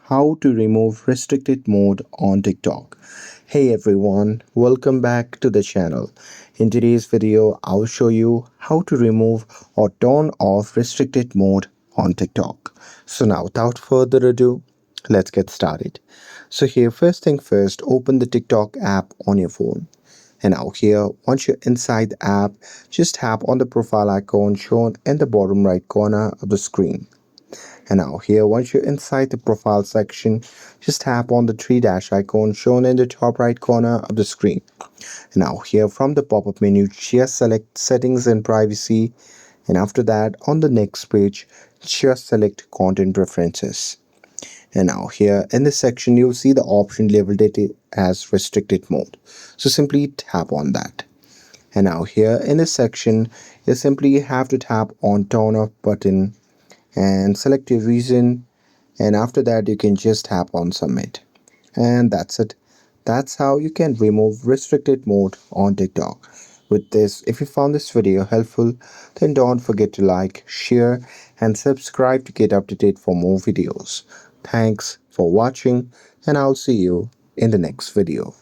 how to remove restricted mode on TikTok. Hey everyone, welcome back to the channel. In today's video, I'll show you how to remove or turn off restricted mode on TikTok. So now without further ado, let's get started. So here, first thing first, open the TikTok app on your phone. And now here, once you're inside the app, just tap on the profile icon shown in the bottom right corner of the screen. And now here, once you're inside the profile section, just tap on the three dash icon shown in the top right corner of the screen. And now here from the pop-up menu, just select settings and privacy. And after that, on the next page, just select content preferences. And now here in this section, you'll see the option labeled it as restricted mode. So simply tap on that. And now here in this section, you simply have to tap on turn off button and select your reason, and after that you can just tap on submit, and that's it. That's how you can remove restricted mode on TikTok. With this, if you found this video helpful, then don't forget to like, share and subscribe to get up to date for more videos. Thanks for watching, and I'll see you in the next video.